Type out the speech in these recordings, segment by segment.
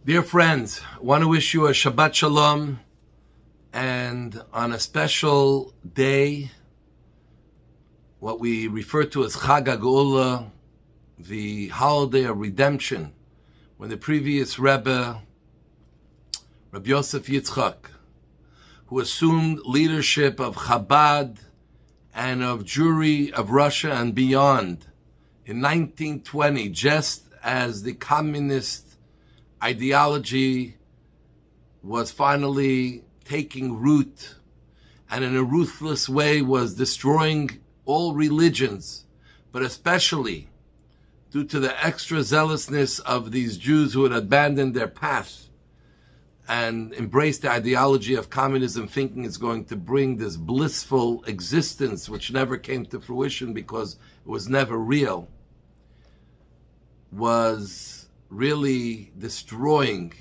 Dear friends, I want to wish you a Shabbat Shalom, and on a special day, what we refer to as Chag HaGeula, the holiday of redemption, when the previous Rebbe, Rabbi Yosef Yitzchak, who assumed leadership of Chabad and of Jewry of Russia and beyond in 1920, just as the communist ideology was finally taking root and in a ruthless way was destroying all religions, but especially due to the extra zealousness of these Jews who had abandoned their path and embraced the ideology of communism, thinking it's going to bring this blissful existence which never came to fruition because it was never real, was really destroying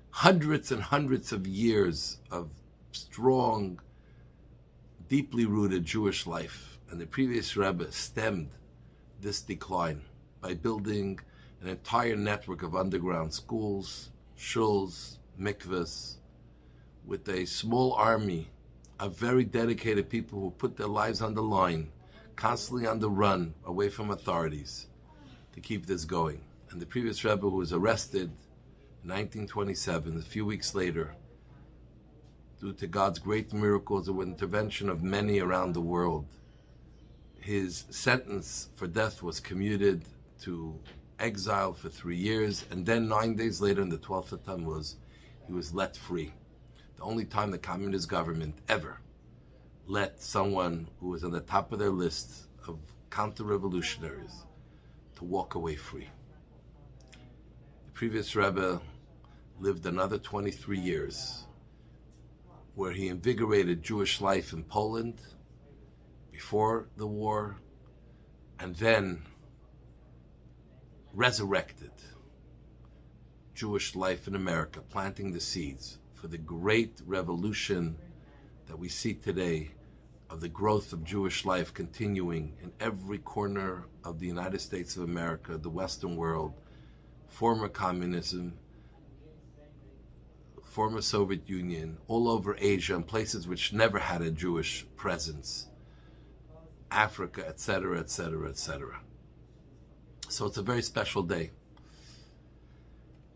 hundreds and hundreds of years of strong, deeply rooted Jewish life. And the previous Rebbe stemmed this decline by building an entire network of underground schools, shuls, mikvahs, with a small army of very dedicated people who put their lives on the line, constantly on the run, away from authorities, to keep this going. And the previous Rebbe, who was arrested in 1927, a few weeks later, due to God's great miracles and with intervention of many around the world, his sentence for death was commuted to exile for 3 years, and then 9 days later, on the 12th of Tammuz, he was let free. The only time the communist government ever let someone who was on the top of their list of counter-revolutionaries to walk away free. The previous Rebbe lived another 23 years where he invigorated Jewish life in Poland before the war, and then resurrected Jewish life in America, planting the seeds for the great revolution that we see today of the growth of Jewish life continuing in every corner of the United States of America, the Western world, former communism, former Soviet Union, all over Asia, and places which never had a Jewish presence, Africa, etc., etc., etc. So it's a very special day.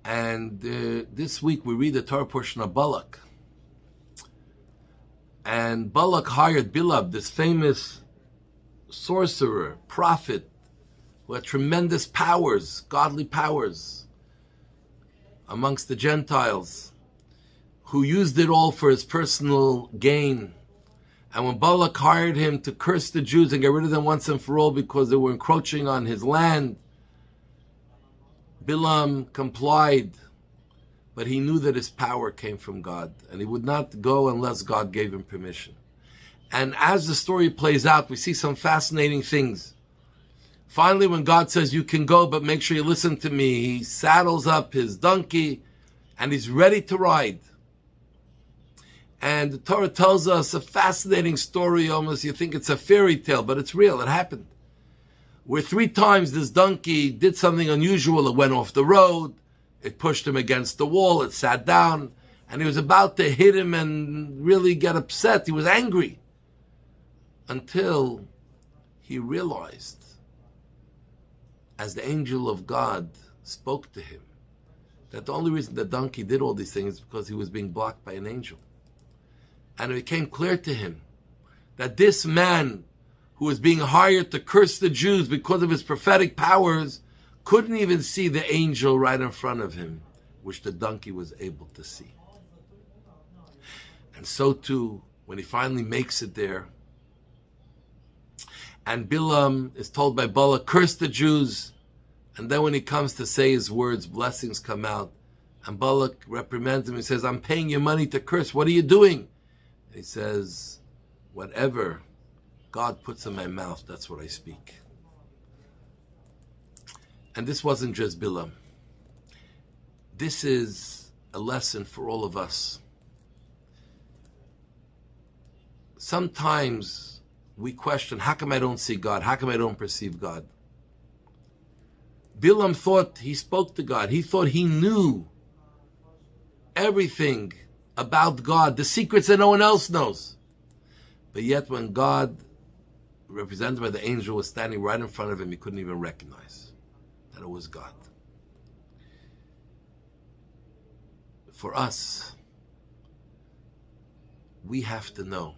And this week we read the Torah portion of Balak. And Balak hired Bilam, this famous sorcerer, prophet, who had tremendous powers, godly powers, amongst the Gentiles, who used it all for his personal gain. And when Balak hired him to curse the Jews and get rid of them once and for all because they were encroaching on his land, Bilam complied, but he knew that his power came from God, and he would not go unless God gave him permission. And as the story plays out, we see some fascinating things. Finally, when God says, you can go, but make sure you listen to me, he saddles up his donkey, and he's ready to ride. And the Torah tells us a fascinating story, almost you think it's a fairy tale, but it's real, it happened. Where 3 times this donkey did something unusual. It went off the road, it pushed him against the wall, it sat down, and he was about to hit him and really get upset. He was angry. Until he realized, as the angel of God spoke to him, that the only reason the donkey did all these things is because he was being blocked by an angel. And it became clear to him that this man who was being hired to curse the Jews because of his prophetic powers couldn't even see the angel right in front of him, which the donkey was able to see. And so too, when he finally makes it there, and Bilam is told by Balak, curse the Jews, and then when he comes to say his words, blessings come out, and Balak reprimands him. He says, I'm paying you money to curse. What are you doing? He says, whatever God puts in my mouth, that's what I speak. And this wasn't just Bilam. This is a lesson for all of us. Sometimes we question, how come I don't see God? How come I don't perceive God? Bilam thought he spoke to God. He thought he knew everything about God, the secrets that no one else knows. But yet when God, represented by the angel, was standing right in front of him, he couldn't even recognize that it was God. For us, we have to know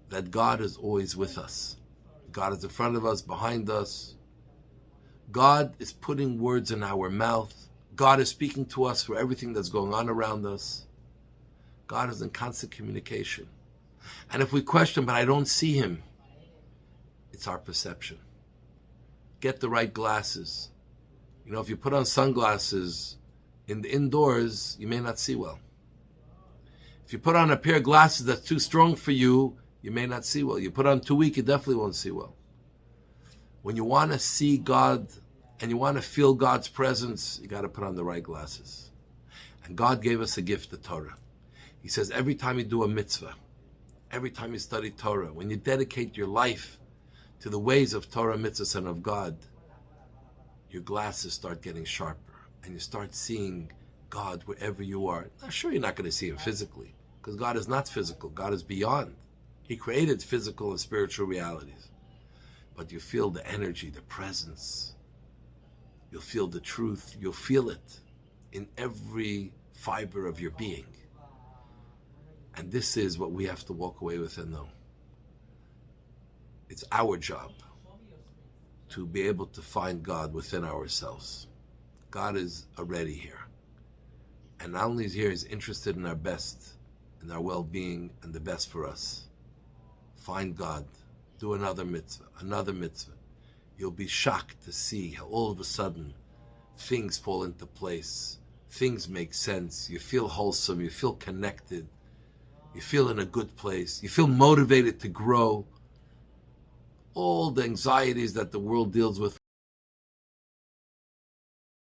that God is always with us. God is in front of us, behind us. God is putting words in our mouth. God is speaking to us for everything that's going on around us. God is in constant communication. And if we question, but I don't see him, it's our perception. Get the right glasses. You know, if you put on sunglasses in the indoors, you may not see well. If you put on a pair of glasses that's too strong for you, you may not see well. You put on too weak, you definitely won't see well. When you want to see God and you want to feel God's presence, you got to put on the right glasses. And God gave us a gift, the Torah. He says every time you do a mitzvah, every time you study Torah, when you dedicate your life to the ways of Torah, mitzvahs, and of God, your glasses start getting sharper and you start seeing God wherever you are. Now, sure, you're not going to see him physically because God is not physical. God is beyond. He created physical and spiritual realities. But you feel the energy, the presence. You'll feel the truth. You'll feel it in every fiber of your being. And this is what we have to walk away with and know. It's our job to be able to find God within ourselves. God is already here. And not only is he here, he's interested in our best, in our well-being, and the best for us. Find God. Do another mitzvah, another mitzvah. You'll be shocked to see how all of a sudden things fall into place. Things make sense. You feel wholesome. You feel connected. You feel in a good place. You feel motivated to grow. All the anxieties that the world deals with